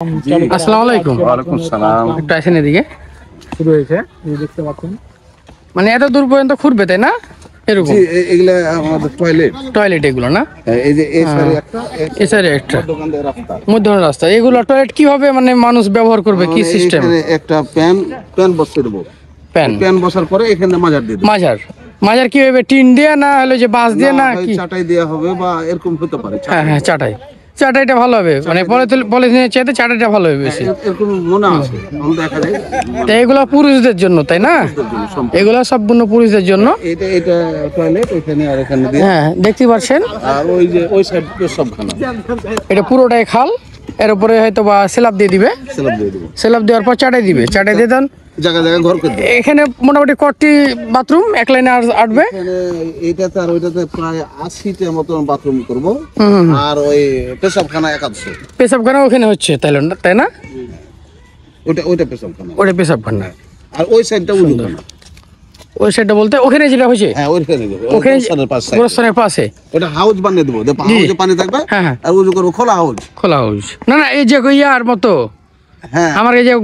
আসসালামু আলাইকুম। ওয়ালাইকুম সালাম। একটু আসেন এদিকে। শুরু হয়েছে, এই দেখতে পাচ্ছেন। মানে এত দূর পর্যন্ত খুঁড়বে তাই না? এরকম এগুলা আমাদের টয়লেট। টয়লেট এগুলো না? এই যে এই সাইডে একটা, এই সাইডে একটা দোকান দিয়ে রাস্তা। মধ্যখানে রাস্তা। এগুলো টয়লেট কিভাবে মানে মানুষ ব্যবহার করবে, কি মানে সিস্টেম? এখানে একটা প্যান বসিয়ে দেবো। প্যান প্যান বসার পরে এখানে মাজার দিয়ে দেবো। মাজার মাজার কিভাবে, টিন দিয়ে না হলো যে বাঁশ দিয়ে না হয় কি? চাটাই দেওয়া হবে বা এরকম হতে পারে। হ্যাঁ হ্যাঁ, চাটাই। চাটাইটা ভালো হবে, মানে পলিথিনের চাইতে চাটাইটা ভালো হবে বেশি। এরকম মনে আছে, আমি দেখা যায়। তো এগুলো পুরুষদের জন্য তাই না? এগুলো সম্পূর্ণ পুরুষদের জন্য। এটা টয়লেট এখানে আর এখানে দিয়ে। হ্যাঁ, দেখতে পাচ্ছেন। আর ওই যে ওই সাইড সবখানে এটা পুরোটাই খাল, এর উপরে হয়তো বা স্ল্যাব দিয়ে দিবে। স্ল্যাব দিয়ে দেবো। স্ল্যাব দেওয়ার পর চাটাই দিবে, চাটাই দিয়ে দেন। জায়গা জায়গা ঘর করে দেবো। এখানে মোটামুটি কটি বাথরুম এক লাইনে আটবে? এখানে এইটাতে আর ওইটাতে প্রায় 80টা মতন বাথরুম করবো। আর ওই পেশাবখানা 150। পেশাবখানা ওখানে হচ্ছে তাই না? ওইটা পেশাবখানা। ওটা পেশাবখানা। আর ওই সাইডটা উজুখানা। ওই সাইডটা বলতে ওখানে যেটা হয়েছে হ্যাঁ ওইখানে দেবো। ওখানে গোরস্থানের পাশে গোরস্থানের পাশে ওটা হাউস বানিয়ে দেবো। দেখো হাউসে পানি থাকবে। হ্যাঁ, হ্যাঁ। আর উজু করবো খোলা হাউস। খোলা হাউস না, না এই যে ইয়ার মতো, হ্যাঁ আমার এই যে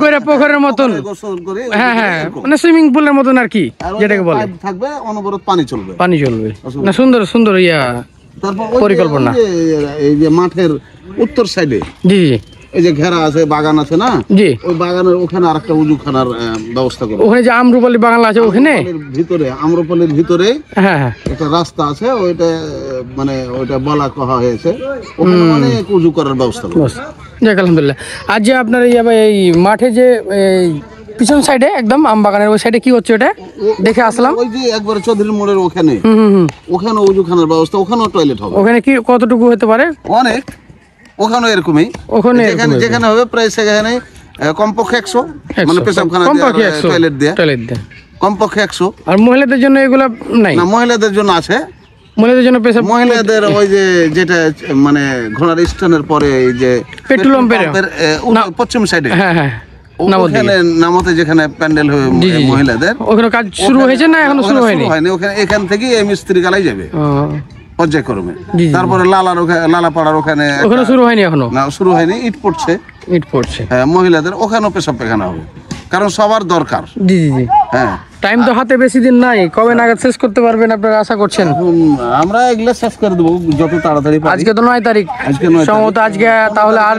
গোড়া পোখরের মতন। গোসল করে হ্যাঁ হ্যাঁ, মানে সুইমিং পুলের মতন আর কি, আর ওই যেটাকে বলে। পাইপ থাকবে, অনবরত পানি চলবে। পানি চলবে না, সুন্দর সুন্দর ইয়া তারপর ওই যে- পরিকল্পনা। ওই যে এই যে মাঠের উত্তর সাইডে জি জি এই যে ঘেরা আছে, বাগান আছে না? জি। ওই বাগানের ওখানে আরেকটা উজুখানার ব্যবস্থা করবো। ওখানে যে আমরুপালি বাগান আছে ওখানে। ভিতরে আম্রপল্লির ভিতরে হ্যাঁ হ্যাঁ, একটা রাস্তা আছে, ওইটা মানে ওইটা বলা কহা হয়েছে, ওখানে অনেক উজু করার ব্যবস্থা করবো। বাস। যাক আলহামদুলিল্লাহ। আর যে আপনার এই মাঠে যে এই পিছন সাইডে একদম আম বাগানের ওই সাইডে কি হচ্ছে ওটা দেখে আসলাম। ওই যে একবারে চৌধুরী মোড়ের ওখানে, ওখানে উজুখানার ব্যবস্থা, ওখানেও টয়লেট হবে। ওখানে কি কতটুকু হতে পারে? অনেক, ওখানেও এরকমই। ওখানে যেখানে যেখানে হবে প্রায় সেখানে কমপক্ষে 100, মানে পেশাবখানা টয়লেট দিয়ে টয়লেট দেয় কমপক্ষে 100। আর মহিলাদের জন্য এগুলো নাই? না, মহিলাদের জন্য আছে। মহিলাদের জন্য পেশাব মহিলাদের ওই যে যেটা মানে ঘোড়ার স্ট্যান্ডের পরে এই যে পেট্রোল পাম্পের পশ্চিম সাইডে, হ্যাঁ হ্যাঁ, ওখানে নামতে যেখানে প্যান্ডেল হবে মহিলাদের, ওখানে কাজ শুরু হয়েছে না এখনো শুরু হয়নি? ওখানে এখান থেকে এই মিস্ত্রি গালাই যাবে ও, পর্যায়ক্রমে। জি, জি। তারপরে লালাপাড়ার ওখানে ওখানে শুরু হয়নি এখনো? না, শুরু হয়নি, ইট পড়ছে। ইট পড়ছে। হ্যাঁ, মহিলাদের ওখানেও পেশাব পায়খানা হবে, কারণ সবার দরকার। জি জি জি। হ্যাঁ, টাইম তো হাতে বেশি দিন নাই, কবে নাগাদ শেষ করতে পারবেন আপনারা আশা করছেন? আমরা এগুলা শেষ করে দেবো যত তাড়াতাড়ি পারি। আজকে তো 9 তারিখ, আজকে 9 তারিখ। সম্ভবত আজকে তাহলে আর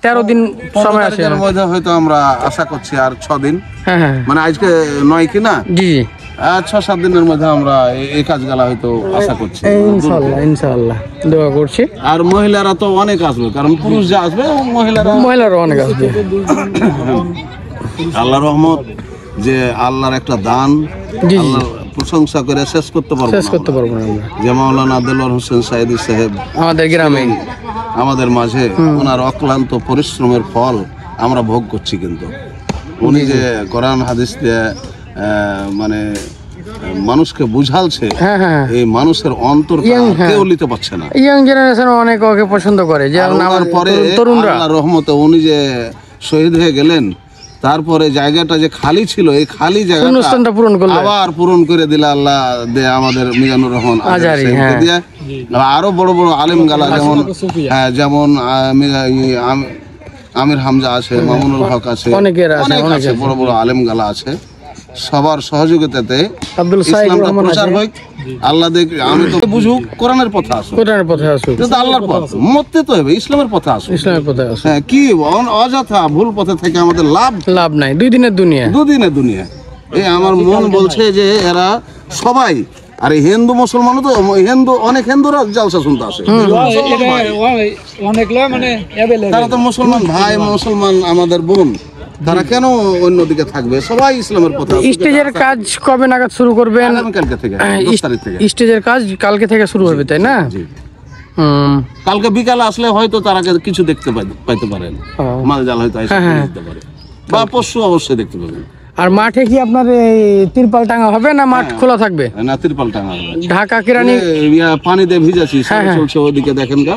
13 দিন 15 সময় আছে। তারিখের মধ্যে হয়তো আমরা আশা করছি আর 6 দিন, হ্যাঁ হ্যাঁ, মানে আজকে 9 কি না, জি জি। আর 6-7 দিনের মধ্যে আমরা এই কাজগুলা হয়তো আশা করছি। ইনশাআল্লাহ ইনশাআল্লাহ দোয়া করছি। আর মহিলারা তো অনেক আসবে, কারণ পুরুষ যা আসবে মহিলারও অনেক আসবে। আল্লাহর রহমত, যে আল্লাহর একটা দান, জি, জি। আল্লাহর প্রশংসা করে শেষ করতে পারবো শেষ না করতে পারবো না আমরা। যে মাওলানা দেলোয়ার হোসেন সাইদি সাহেব আমাদের গ্রামে আমাদের মাঝে, ওনার অক্লান্ত পরিশ্রমের ফল আমরা ভোগ করছি। কিন্তু উনি যে কোরআন হাদিস দিয়ে মানে মানুষকে বুঝালছে, হ্যাঁ হ্যাঁ, এই মানুষের অন্তর কেউ নিতে পারছে না। ইয়াং জেনারেশন অনেক ওকে পছন্দ করে, যেমন আর আমার পরে তরুণরা। আল্লাহর রহমতে উনি যে শহীদ হয়ে গেলেন, তারপরে জায়গাটা যে খালি ছিল, এই খালি জায়গাটা শূন্যস্থানটা পূরণ করলেন। আবার পূরণ করে দিলে আল্লাহ দে আমাদের মিজানুর রহমান আজারি, সাহেবকে হ্যাঁ। দিয়ে। আরো বড় বড় আলেম গালা, যেমন যেমন আমির হামজা আছে, মামুনুল হক আছে, অনেকের আছে, অনেক অনেক আছে, আছে। বড় বড় আলেম গালা আছে। সবার সহযোগিতাতে আব্দুল সাইদ ইসলামটা রহমান প্রচার আছে। হোক। আল্লাহ দেখ, আমি তো বুঝুক কোরআনের পথে আসুক, কোরআনের পথে আসুক, কিন্তু আল্লাহর পথ মরতে তো হবে, ইসলামের পথে আসুক। ইসলামের পথে আসুক। হ্যাঁ, কি অযথা ভুল পথে থেকে আমাদের লাভ নাই, 2 দিনের দুনিয়া। দুদিনের দুনিয়া। এই আমার মন বলছে যে এরা সবাই, আর এই হিন্দু মুসলমানও তো, অনেক হিন্দুরা জালসা শুনতে আসে। তারা তো মুসলমান ভাই, মুসলমান আমাদের বোন, তারা কেন অন্যদিকে থাকবে? সবাই ইসলামের পথে আসুক। স্টেজের কাজ কবে নাগাদ শুরু করবেন? আগামীকালকে থেকে, 10 তারিখ থেকে। স্টেজের কাজ কালকে থেকে শুরু হবে তাই না? জি। হুম। কালকে বিকালে আসলে হয়তো তারা কিছু দেখতে পাইতে পারেন, ও। মাল জাল হয়তো এসে হ্যাঁ, হ্যাঁ। দেখতে পারে, বা পরশু অবশ্যই দেখতে পাবেন। আর মাঠে কি আপনার এই তিরপাল টাঙা হবে না মাঠ খোলা থাকবে? না, তিরপাল টাঙা হবে। ঢাকা কেরানি পানি দিয়ে ভিজাচ্ছি, চলছে ওদিকে দেখেন গা,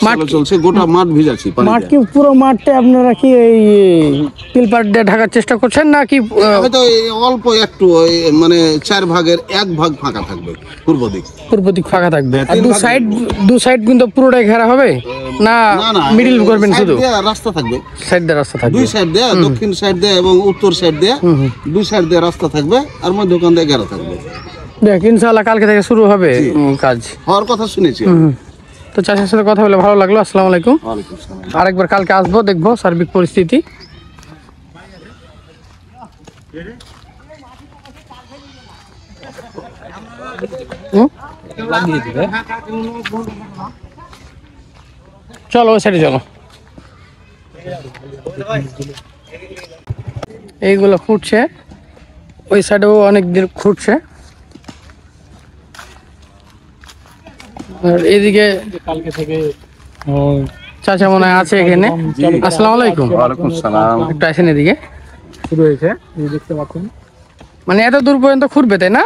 মাঠ চলছে, গোটা মাঠ ভিজাচ্ছি। মাঠ কি পুরো মাঠটা আপনারা কি এই তিরপাল দিয়ে ঢাকার চেষ্টা করছেন না কি? হয়তো অল্প একটু মানে 4 ভাগের 1 ভাগ ফাঁকা থাকবে, পূর্ব দিক ফাঁকা থাকবে। আর দু সাইড কিন্তু পুরোটাই ঘেরা হবে না? মিডল করবেন শুধু? রাস্তা থাকবে, সাইড দিয়ে রাস্তা থাকবে, 2 সাইড দিয়ে, দক্ষিণ সাইড দিয়ে এবং উত্তর সাইড দিয়ে, 2 সাইড দিয়ে রাস্তা থাকবে, আর মধ্যখান দিয়ে ঘেরা থাকবে। দেখ ইনশাআল্লাহ কালকে থেকে শুরু হবে কাজ, হওয়ার কথা শুনেছি। তো চাষের সাথে কথা বলে ভালো লাগলো। আসসালামু আলাইকুম। ওয়ালাইকুম আসসালাম। আরেকবার কালকে আসবো, দেখবো সার্বিক পরিস্থিতি। চলো ওই সাইডে চলো। এইগুলো ফুটছে, ওই সাইডেও অনেক দিন ফুটছে। আর এদিকে কালকে থেকে চাচা মনে হয় আছে এখানে। আসসালামু আলাইকুম। ওয়ালাইকুম আসসালাম। একটু আসেন এদিকে। শুরু হয়েছে, এই দেখতে পাচ্ছেন। মানে এত দূর পর্যন্ত খুঁড়বে তাই না?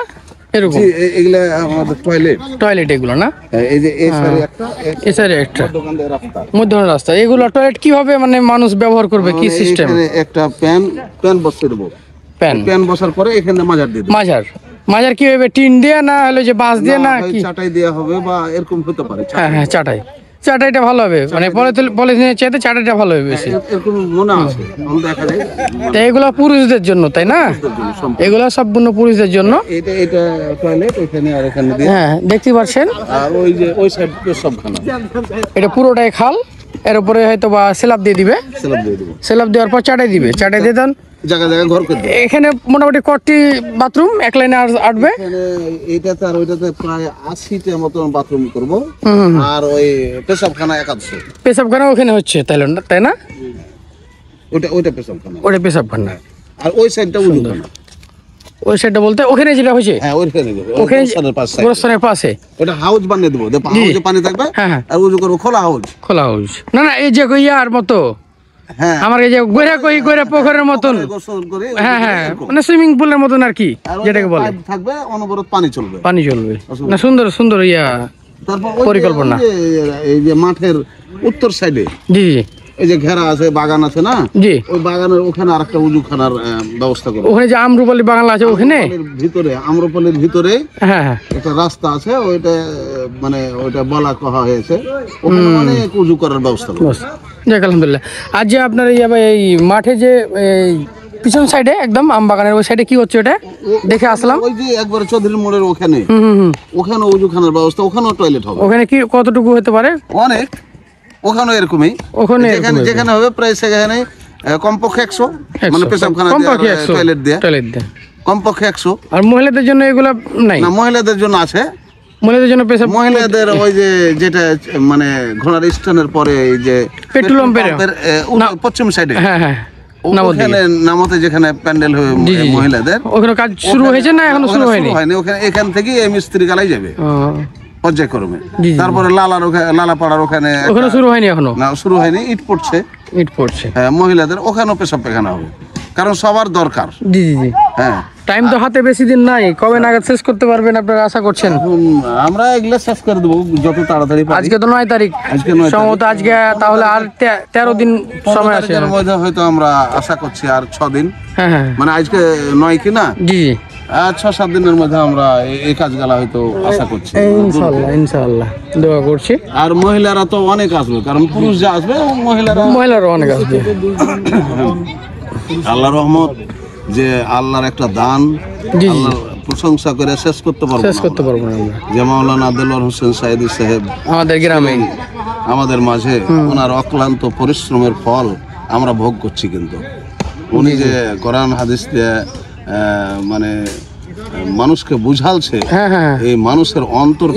এরকম এগুলা আমাদের টয়লেট এগুলো না? এই যে এই সাইডে একটা, এই সাইডে একটা, দোকান দিয়ে রাস্তা, মধ্যখানে রাস্তা। এগুলো টয়লেট কিভাবে মানে মানুষ ব্যবহার করবে, কি সিস্টেম? এখানে একটা প্যান বসিয়ে দেবো, প্যান বসার পরে এখানে মাজার দিয়ে দেবো। মাজার কি হবে? টিন দিয়ে না হলে যে বাঁশ দিয়ে না কি? চাটাই দেওয়া হবে বা এরকম হতে পারে। হ্যাঁ চাটাইটা ভালো হবে, মানে পলিথিনের চাইতে চাটাইটা ভালো হবে বেশি। এরকম মনে আছে, দেখা যায়। তো এগুলো পুরুষদের জন্য তাই না? এগুলো সম্পূর্ণ পুরুষদের জন্য। এটা টয়লেট ওখানে আর এখানে দিয়ে, হ্যাঁ দেখতে পাচ্ছেন। আর ওই যে ওই সাইড সবখানে এটা পুরোটাই খাল, এর উপরে হয়তো বা স্ল্যাব দিয়ে দিবে। স্ল্যাব দেওয়ার পর চাটাই দিবে, চাটাই দিয়ে দেন জায়গা ঘর করে দেবে। এখানে মোটামুটি কটি বাথরুম এক লাইনে আসবে? এইটাতে আর ওইটাতে প্রায় 80টা মতন বাথরুম করবো, আর ওই পেশাবখানা 150। পেশাবখানা ওখানে হচ্ছে তাই না? ওইটা পেশাবখানা, ওটা পেশাবখানা। আর ওই সাইডটা উজুখানা। ওই সাইডটা বলতে ওখানে যেটা হয়েছে, হ্যাঁ ওইখানে ওখানে পাশে গোরস্থানের পাশে ওটা হাউস বানিয়ে দেবো, হাউসে পানি থাকবে, আর উজু করবো খোলা হাউস। না এই যে ইয়ার মতো, হ্যাঁ আমার এই যে গোড়া পোখরের মতন, গোসল করে, হ্যাঁ মানে সুইমিং পুলের মতন আর কি, যেটাকে বলে। থাকবে অনবরত পানি চলবে। না সুন্দর ইয়া তারপর পরিকল্পনা। এই যে মাঠের উত্তর সাইডে জি এই যে ঘেরা আছে, বাগান আছে না, জি, ওই বাগানের ওখানে আরেকটা উজুখানার ব্যবস্থা করবো। ওখানে যে আমরুপালি বাগান আছে ওখানে ভিতরে, আম্রপালির ভিতরে হ্যাঁ একটা রাস্তা আছে, ওইটা মানে ওইটা বলা কহা হয়েছে, ওখানে অনেক উজু করার ব্যবস্থা করবো। যাক আলহামদুলিল্লাহ। আর যে আপনার এই মাঠে যে পিছন সাইডে একদম আম বাগানের ওই সাইডে কি হচ্ছে ওটা দেখে আসলাম। ওই যে একবার চৌধুরী মোড়ের ওখানে, ওখানে উজুখানার ব্যবস্থা, ওখানেও টয়লেট হবে। ওখানে কি কতটুকু হতে পারে? অনেক, ওখানেও এরকমই, ওখানে যেখানে হবে প্রায় সেখানে কমপক্ষে 100, মানে পেশাবখানা টয়লেট দিয়ে কমপক্ষে 100। আর মহিলাদের জন্য এগুলো নাই? না, মহিলাদের জন্য আছে। মহিলাদের জন্য পেশাব, মহিলাদের ওই যে যেটা মানে ঘোড়ার স্ট্যান্ডের পরে এই যে পেট্রোল পাম্পের পশ্চিম সাইডে, হ্যাঁ ওখানে নামতে যেখানে প্যান্ডেল হয়ে মহিলাদের, ওখানে কাজ শুরু হয়েছে না এখনো শুরু হয়নি? ওখানে এখান থেকে এই মিস্ত্রি গালাই যাবে পর্যায়ক্রমে। তারপরে লালাপাড়ার ওখানে শুরু হয়নি এখনো? না, শুরু হয়নি, ইট পড়ছে। হ্যাঁ, মহিলাদের ওখানেও পেশাব পায়খানা হবে, কারণ সবার দরকার। জি হ্যাঁ, টাইম তো হাতে বেশি দিন নাই, কবে নাগাদ শেষ করতে পারবেন আপনারা আশা করছেন? আমরা এগুলা শেষ করে দেবো যত তাড়াতাড়ি। আজকে তো 9 তারিখ, সম্ভবত আজকে তাহলে আর 13 দিন সময় আছে। এর মধ্যে হয়তো আমরা আশা করছি আর 6 দিন, হ্যাঁ মানে আজকে 9 কি না, জি 6-7 দিনের মধ্যে আমরা এই কাজগুলা হয়তো আশা করছি। ইনশাআল্লাহ দোয়া করছি। আর মহিলারা তো অনেক আসবে, কারণ পুরুষ যা আসবে মহিলারা অনেক আসবে। আল্লাহর রহমত, যে আল্লাহর একটা দান, আল্লাহর প্রশংসা করে শেষ করতে পারবো না। যে মাওলানা দেলোয়ার হোসেন সাইদি সাহেব আমাদের গ্রামে, আমাদের মাঝে, ওনার অক্লান্ত পরিশ্রমের ফল আমরা ভোগ করছি। কিন্তু উনি যে কোরআন হাদিস দিয়ে মানে মানুষকে বুঝালছে, এই মানুষের অন্তর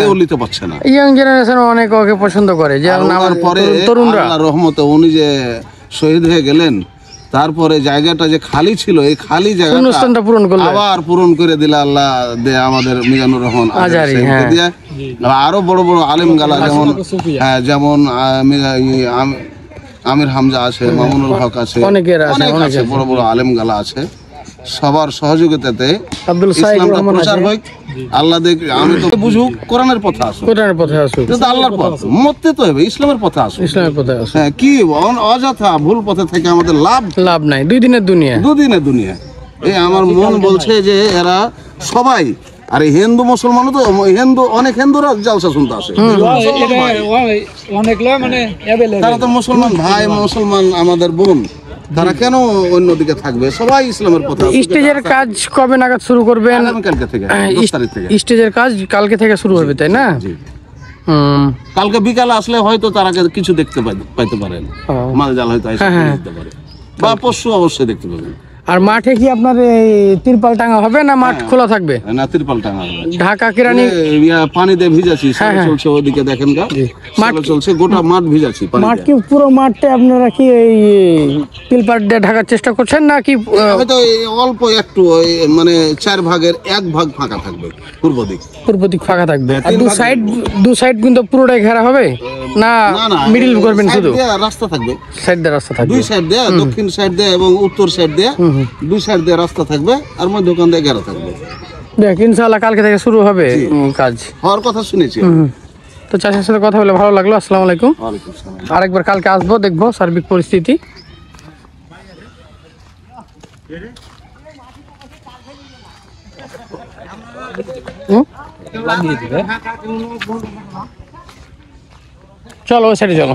কেউ নিতে পারছে না। ইয়াং জেনারেশন অনেক ওকে পছন্দ করে, যেমন আমার পরে তরুণরা। আল্লাহর রহমতে উনি যে শহীদ হয়ে গেলেন, তারপরে জায়গাটা যে খালি ছিল, এই খালি জায়গাটা আবার পূরণ করে দিলে আল্লাহ দে আমাদের মিজানুর রহমান আজারি দিয়ে। আরো বড় বড় আলেম গালা, যেমন আমির হামজা আছে, মামুনুল হক আছে, অনেক আছে, বড় বড় আলেম গালা আছে। সবার সহযোগিতাতে আব্দুল সাইদ ইসলামটা রহমান প্রচার আছে। হোক। আল্লাহ দেখ, আমি তো বুঝুক কোরআনের পথে আসুক, কোরআনের পথে আসুক, এটা তো আল্লাহর পথ, মরতে তো হবে ইসলামের পথে আসুক। ইসলামের পথে আসুক। হ্যাঁ, কি অযথা ভুল পথে থেকে আমাদের লাভ লাভ নাই, 2 দিনের দুনিয়া। দুদিনের দুনিয়া। এই আমার মন বলছে যে এরা সবাই, আরে হিন্দু মুসলমানও তো, হিন্দু অনেক হিন্দুরা জালসা শুনতে আসে, অনেক লোক মানে তারা তো মুসলমান ভাই, মুসলমান আমাদের বোন, তারা কেন অন্যদিকে থাকবে? সবাই ইসলামের পথে আসুক। স্টেজের কাজ কবে নাগাদ শুরু করবেন? আগামীকালকে থেকে 10 তারিখ থেকে। স্টেজের কাজ কালকে থেকে শুরু হবে, তাই না? জি। হুম। কালকে বিকালে আসলে হয়তো তারা কিছু দেখতে পাইতে পারেন, ও। মালজাল হয়তো এসে হ্যাঁ। দেখতে পারে, বা পরশু অবশ্যই দেখতে পাবেন। আর মাঠে কি আপনার এই তিরপাল টাঙা হবে না মাঠ খোলা থাকবে? না, তিরপাল টাঙা হবে। ঢাকা কেরানি পানি দিয়ে ভিজাচ্ছি, হ্যাঁ। চলছে ওইদিকে দেখেন গা, মাঠ- চলছে, গোটা মাঠ ভিজাচ্ছি পানি মাঠ দিয়ে। কি পুরো মাঠটা আপনারা কি এই তিরপাল দিয়ে ঢাকার চেষ্টা করছেন না কি? হয়তো এই অল্প একটু ওই মানে 4 ভাগের 1 ভাগ ফাঁকা থাকবে পূর্ব দিক। পূর্ব দিক ফাঁকা থাকবে, আর 3 দু সাইড কিন্তু পুরোটাই ঘেরা হবে না? না না, মিডিল করবেন side শুধু? দিয়ে রাস্তা থাকবে, সাইড দিয়ে রাস্তা থাকবে। 2 সাইড দিয়ে, দক্ষিণ সাইড দিয়ে এবং উত্তর সাইড দিয়ে, 2 সাইড দিয়ে রাস্তা থাকবে, আর মধ্যে দোকান দিয়ে ঘেরা থাকবে। দেখ, ইনশাআল্লাহ কালকে থেকে শুরু হবে কাজ। হওয়ার কথা শুনেছি। তো চাষের সাথে কথা বলে ভালো লাগলো। আসসালামু আলাইকুম। ওয়ালাইকুম আসসালাম। আরেকবার কালকে আসবো, দেখবো সার্বিক পরিস্থিতি। হুম? লাগিয়ে দিবে। চলো ওই সাইডে চলো।